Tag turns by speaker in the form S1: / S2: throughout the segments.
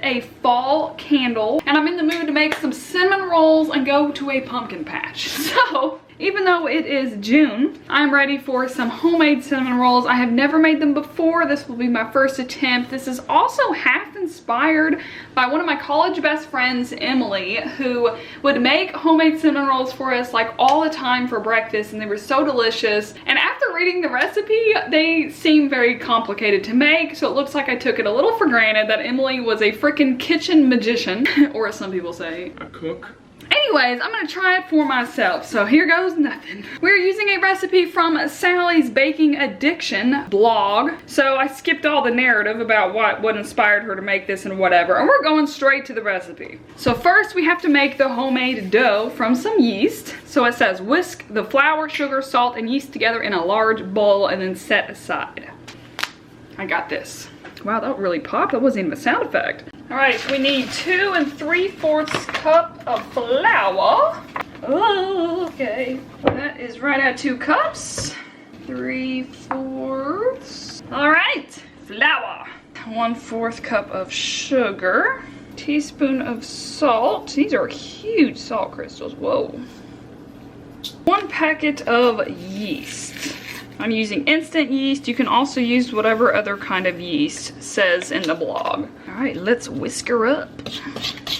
S1: a fall candle, and I'm in the mood to make some cinnamon rolls and go to a pumpkin patch. So even though it is June, I'm ready for some homemade cinnamon rolls. I have never made them before. This will be my first attempt. This is also half inspired by one of my college best friends, Emily, who would make homemade cinnamon rolls for us like all the time for breakfast, and they were so delicious. And after reading the recipe, they seem very complicated to make, so it looks like I took it a little for granted that Emily was a freaking kitchen magician, or as some people say,
S2: a cook.
S1: Anyways, I'm gonna try it for myself, so here goes nothing. We're using a recipe from Sally's Baking Addiction blog, so I skipped all the narrative about what inspired her to make this and whatever, and we're going straight to the recipe. So first we have to make the homemade dough from some yeast. So it says whisk the flour, sugar, salt, and yeast together in a large bowl and then set aside. I got this. Wow, that really popped. That wasn't even a sound effect. All right, we need 2 3/4 cup of flour. Oh, okay. That is right at 2 cups. 3/4. All right, flour. 1/4 cup of sugar. Teaspoon of salt. These are huge salt crystals. Whoa. 1 packet of yeast. I'm using instant yeast. You can also use whatever other kind of yeast says in the blog. All right, let's whisk her up.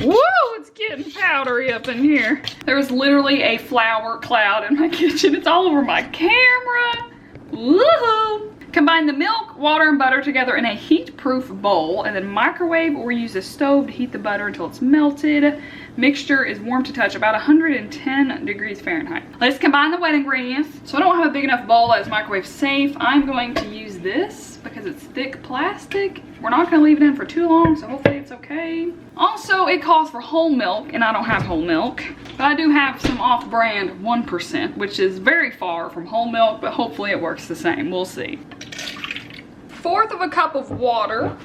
S1: Whoa, it's getting powdery up in here. There was literally a flour cloud in my kitchen. It's all over my camera. Woohoo! Combine the milk, water, and butter together in a heat-proof bowl, and then microwave or use a stove to heat the butter until it's melted. Mixture is warm to touch, about 110 degrees Fahrenheit. Let's combine the wet ingredients. So I don't have a big enough bowl that is microwave safe. I'm going to use this because it's thick plastic. We're not going to leave it in for too long, so hopefully it's okay. Also, it calls for whole milk, and I don't have whole milk. But I do have some off-brand 1%, which is very far from whole milk, but hopefully it works the same. We'll see. 1/4 cup of water.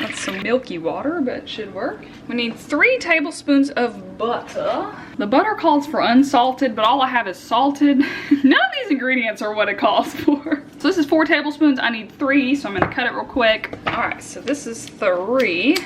S1: That's some milky water, but it should work. We need 3 tablespoons of butter. The butter calls for unsalted, but all I have is salted. None of these ingredients are what it calls for. So this is 4 tablespoons. I need 3, so I'm gonna cut it real quick. All right, so this is 3.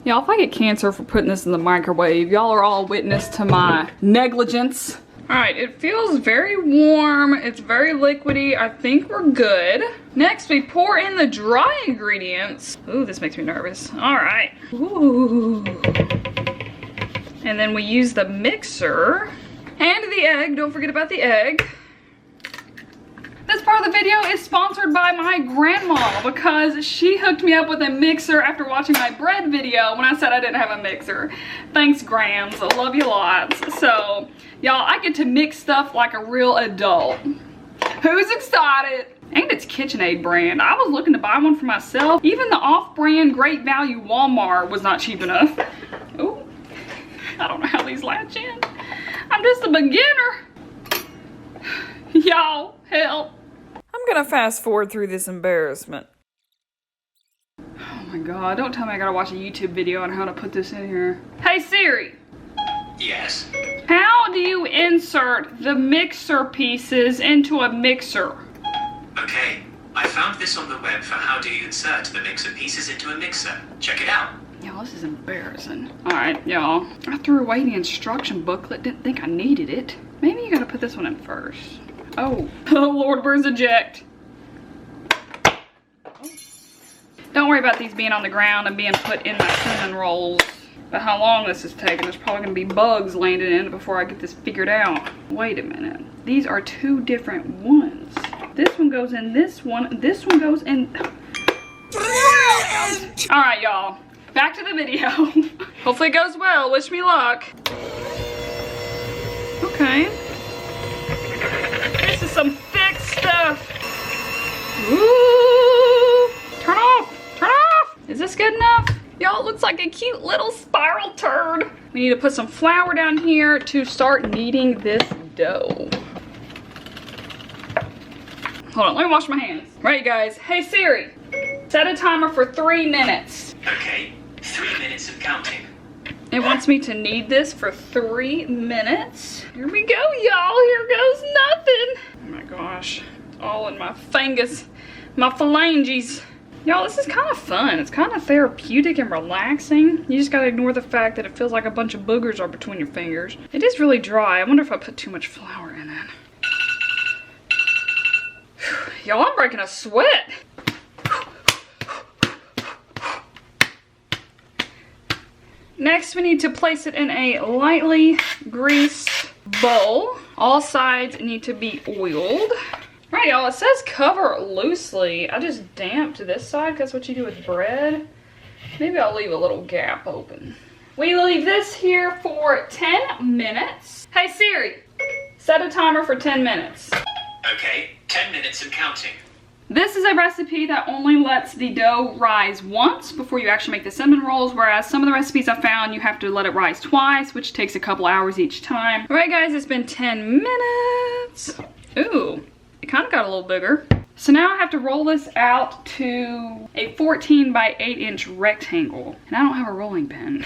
S1: Y'all, if I get cancer for putting this in the microwave, y'all are all witness to my negligence. All right, it feels very warm. It's very liquidy. I think we're good. Next, we pour in the dry ingredients. Ooh, this makes me nervous. All right. Ooh. And then we use the mixer and the egg. Don't forget about the egg. This part of the video is sponsored by my grandma because she hooked me up with a mixer after watching my bread video when I said I didn't have a mixer. Thanks, Grams. I love you lots. So, y'all, I get to mix stuff like a real adult. Who's excited? And it's KitchenAid brand. I was looking to buy one for myself. Even the off-brand Great Value Walmart was not cheap enough. Ooh, I don't know how these latch in. I'm just a beginner. Y'all, help. I'm gonna fast forward through this embarrassment. Oh my god, don't tell me I gotta watch a YouTube video on how to put this in here. Hey Siri!
S2: Yes?
S1: How do you insert the mixer pieces into a mixer?
S2: Okay, I found this on the web for how do you insert the mixer pieces into a mixer. Check it out.
S1: Y'all, this is embarrassing. Alright, y'all. I threw away the instruction booklet, didn't think I needed it. Maybe you gotta put this one in first. Oh, oh Lord, where's eject? Oh. Don't worry about these being on the ground and being put in my cinnamon rolls. But how long this is taking, there's probably gonna be bugs landing in it before I get this figured out. Wait a minute. These are 2 different ones. This one goes in this one goes in. All right, y'all, back to the video. Hopefully it goes well, wish me luck. Okay. This is some thick stuff. Ooh, turn off, turn off. Is this good enough? Y'all, it looks like a cute little spiral turd. We need to put some flour down here to start kneading this dough. Hold on, let me wash my hands. Right, guys. Hey Siri, set a timer for 3 minutes.
S2: Okay, 3 minutes of counting.
S1: It wants me to knead this for 3 minutes. Here we go, y'all. Here goes nothing. Oh my gosh, it's all in my my phalanges. Y'all, this is kind of fun. It's kind of therapeutic and relaxing. You just gotta ignore the fact that it feels like a bunch of boogers are between your fingers. It is really dry. I wonder if I put too much flour in it. Y'all, I'm breaking a sweat. Next, we need to place it in a lightly greased bowl. All sides need to be oiled. All right, y'all, it says cover loosely. I just damped this side because that's what you do with bread. Maybe I'll leave a little gap open. We leave this here for 10 minutes. Hey Siri, set a timer for 10 minutes.
S2: Okay, 10 minutes and counting.
S1: This is a recipe that only lets the dough rise once before you actually make the cinnamon rolls, whereas some of the recipes I found, you have to let it rise twice, which takes a couple hours each time. All right, guys, it's been 10 minutes. Ooh, it kind of got a little bigger. So now I have to roll this out to a 14 by 8 inch rectangle, and I don't have a rolling pin.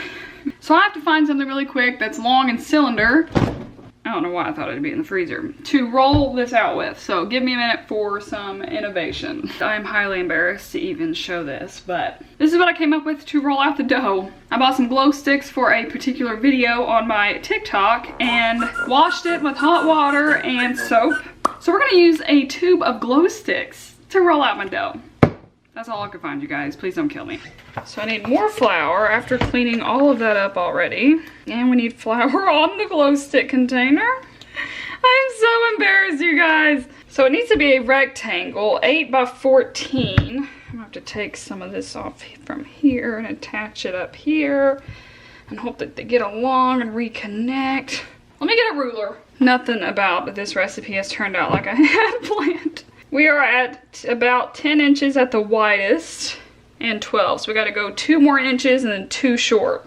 S1: So I have to find something really quick that's long and cylinder. I don't know why I thought it'd be in the freezer to roll this out with. So give me a minute for some innovation. I am highly embarrassed to even show this, but this is what I came up with to roll out the dough. I bought some glow sticks for a particular video on my TikTok and washed it with hot water and soap. So we're gonna use a tube of glow sticks to roll out my dough. That's all I could find, you guys. Please don't kill me. So I need more flour after cleaning all of that up already. And we need flour on the glow stick container. I'm so embarrassed, you guys. So it needs to be a rectangle, 8 by 14. I'm gonna have to take some of this off from here and attach it up here and hope that they get along and reconnect. Let me get a ruler. Nothing about this recipe has turned out like I had planned. We are at about 10 inches at the widest and 12. So we gotta go 2 more inches and then 2 short.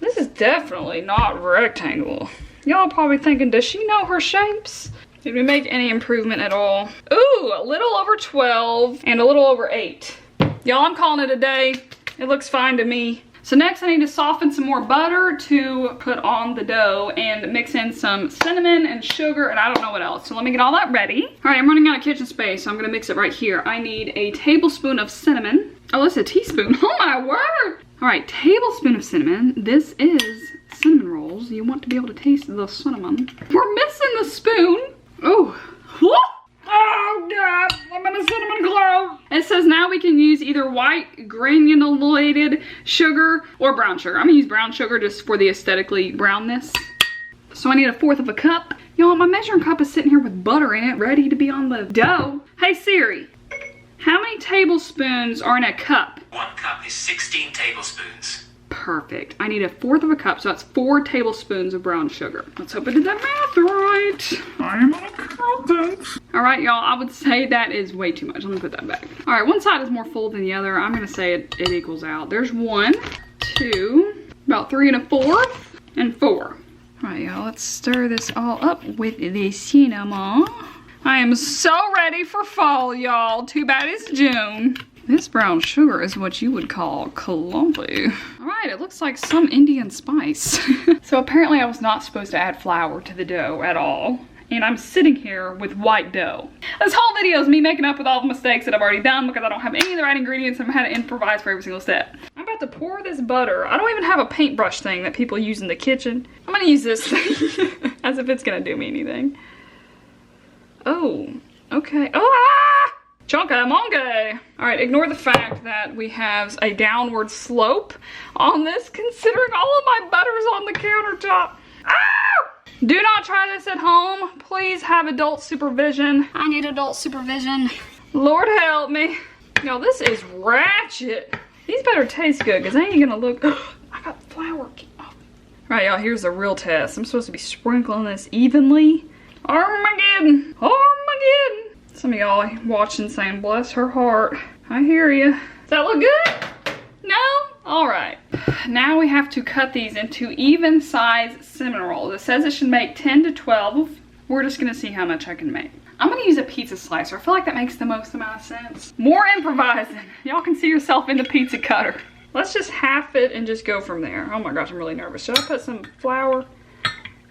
S1: This is definitely not rectangle. Y'all probably thinking, does she know her shapes? Did we make any improvement at all? Ooh, a little over 12 and a little over 8. Y'all, I'm calling it a day. It looks fine to me. So next I need to soften some more butter to put on the dough and mix in some cinnamon and sugar and I don't know what else. So let me get all that ready. All right, I'm running out of kitchen space, so I'm gonna mix it right here. I need a tablespoon of cinnamon. Oh, that's a teaspoon, oh my word. All right, tablespoon of cinnamon. This is cinnamon rolls. You want to be able to taste the cinnamon. We're missing the spoon. Oh, oh God, I'm in a cinnamon cloud. It says now we can use either white granulated sugar or brown sugar. I'm gonna use brown sugar just for the aesthetically brownness. So I need 1/4 cup. Y'all, my measuring cup is sitting here with butter in it, ready to be on the dough. Hey Siri, how many tablespoons are in a cup?
S2: 1 cup is 16 tablespoons.
S1: Perfect. I need 1/4 cup, so that's 4 tablespoons of brown sugar. Let's hope I did that math right. I am an accountant. All right, y'all, I would say that is way too much. Let me put that back. All right, one side is more full than the other. I'm gonna say it equals out. There's 1, 2, about 3 1/4, and 4. All right, y'all, let's stir this all up with the cinnamon. I am so ready for fall, y'all. Too bad it's June. This brown sugar is what you would call clumpy. All right, it looks like some Indian spice. So apparently I was not supposed to add flour to the dough at all. And I'm sitting here with white dough. This whole video is me making up with all the mistakes that I've already done because I don't have any of the right ingredients and I've had to improvise for every single step. I'm about to pour this butter. I don't even have a paintbrush thing that people use in the kitchen. I'm gonna use this thing as if it's gonna do me anything. Oh, okay. Oh, ah! Chunka monkey. All right, ignore the fact that we have a downward slope on this, considering all of my butter's on the countertop. Ah! Do not try this at home. Please have adult supervision. I need adult supervision. Lord help me. Now this is ratchet. These better taste good, because they ain't gonna look, I got flour. Oh. Right, y'all, here's the real test. I'm supposed to be sprinkling this evenly. Armageddon, Armageddon. Some of y'all watching saying, bless her heart. I hear you. Does that look good? No? All right. Now we have to cut these into even size cinnamon rolls. It says it should make 10 to 12. We're just gonna see how much I can make. I'm gonna use a pizza slicer. I feel like that makes the most amount of sense. More improvising. Y'all can see yourself in the pizza cutter. Let's just half it and just go from there. Oh my gosh, I'm really nervous. Should I put some flour?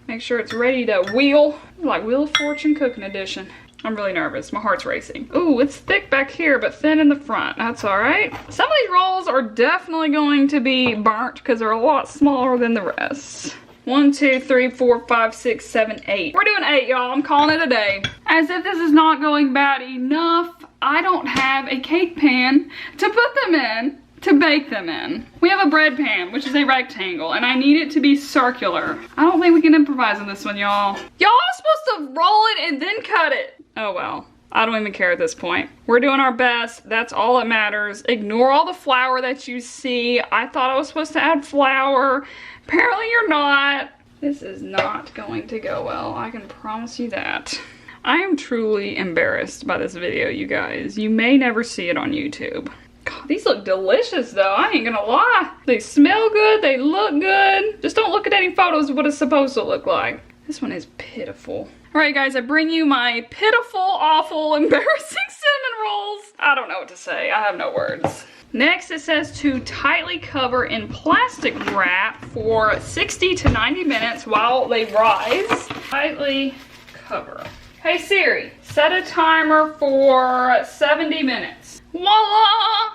S1: Make sure it's ready to wheel, like Wheel of Fortune cooking edition. I'm really nervous. My heart's racing. Ooh, it's thick back here, but thin in the front. That's all right. Some of these rolls are definitely going to be burnt because they're a lot smaller than the rest. 1, 2, 3, 4, 5, 6, 7, 8. We're doing 8, y'all. I'm calling it a day. As if this is not going bad enough, I don't have a cake pan to put them in, to bake them in. We have a bread pan, which is a rectangle, and I need it to be circular. I don't think we can improvise on this one, y'all. Y'all are supposed to roll it and then cut it. Oh well. I don't even care at this point. We're doing our best. That's all that matters. Ignore all the flour that you see. I thought I was supposed to add flour. Apparently you're not. This is not going to go well. I can promise you that. I am truly embarrassed by this video, you guys. You may never see it on YouTube. God, these look delicious though. I ain't gonna lie. They smell good. They look good. Just don't look at any photos of what it's supposed to look like. This one is pitiful. All right, guys, I bring you my pitiful, awful, embarrassing cinnamon rolls. I don't know what to say. I have no words. Next, it says to tightly cover in plastic wrap for 60 to 90 minutes while they rise. Tightly cover. Hey Siri, set a timer for 70 minutes. Voila!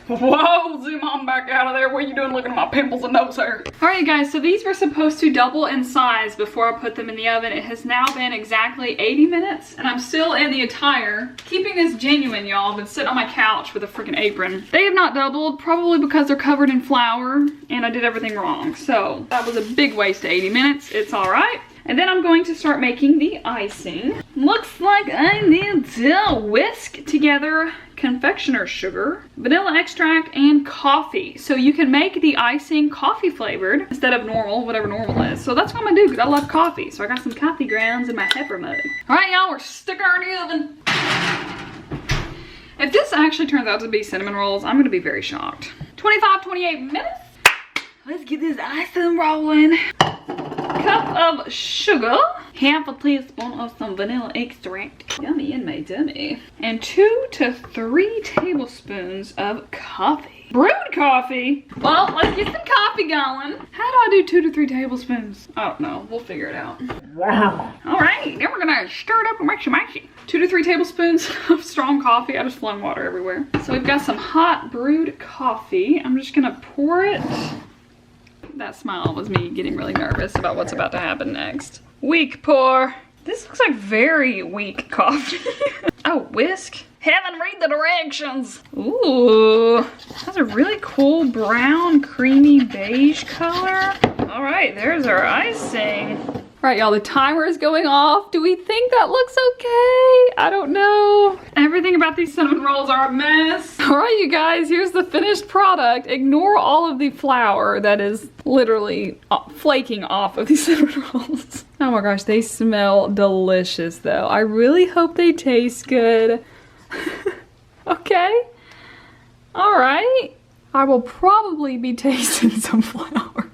S1: Whoa, zoom on back out of there. What are you doing looking at my pimples and nose hair? All right, guys, so these were supposed to double in size before I put them in the oven. It has now been exactly 80 minutes, and I'm still in the attire. Keeping this genuine, y'all. I've been sitting on my couch with a freaking apron. They have not doubled, probably because they're covered in flour, and I did everything wrong. So that was a big waste of 80 minutes. It's all right. And then I'm going to start making the icing. Looks like I need to whisk together confectioner's sugar, vanilla extract, and coffee. So you can make the icing coffee flavored instead of normal, whatever normal is. So that's what I'm gonna do because I love coffee. So I got some coffee grounds in my pepper mug. All right, y'all, we're sticking her in the oven. If this actually turns out to be cinnamon rolls, I'm gonna be very shocked. 25, 28 minutes. Let's get this icing rolling. Cup of sugar, half a teaspoon of some vanilla extract, yummy in my tummy, and 2 to 3 tablespoons of coffee. Brewed coffee? Well, let's get some coffee going. How do I do 2 to 3 tablespoons? I don't know, we'll figure it out. Wow. All right, then we're gonna stir it up and make some icy. 2 to 3 tablespoons of strong coffee. I just flung water everywhere. So we've got some hot brewed coffee. I'm just gonna pour it. That smile was me getting really nervous about what's about to happen next. Weak pour. This looks like very weak coffee. Oh, whisk. Heaven, read the directions. Ooh, that's a really cool brown, creamy beige color. All right, there's our icing. All right, y'all, the timer is going off. Do we think that looks okay? I don't know. Everything about these cinnamon rolls are a mess. All right, you guys, here's the finished product. Ignore all of the flour that is literally flaking off of these cinnamon rolls. Oh my gosh, they smell delicious though. I really hope they taste good. Okay. All right. I will probably be tasting some flour.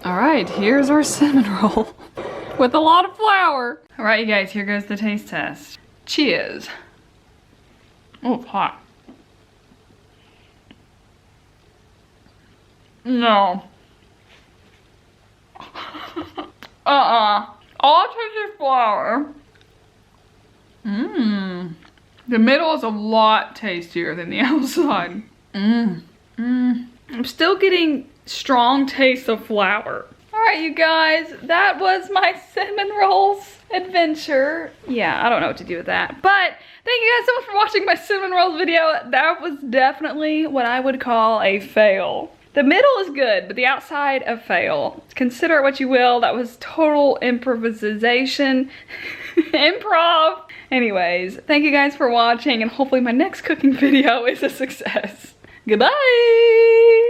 S1: All right, here's our cinnamon roll with a lot of flour. All right, you guys, here goes the taste test. Cheers. Oh, it's hot. No. All taste is flour. Mmm. The middle is a lot tastier than the outside. Mmm. Mmm. I'm still getting strong taste of flour. All right, you guys, that was my cinnamon rolls adventure. Yeah, I don't know what to do with that, but thank you guys so much for watching my cinnamon rolls video. That was definitely what I would call a fail. The middle is good, but the outside a fail. Consider it what you will. That was total improvisation. Improv. Anyways, thank you guys for watching, and hopefully my next cooking video is a success. Goodbye!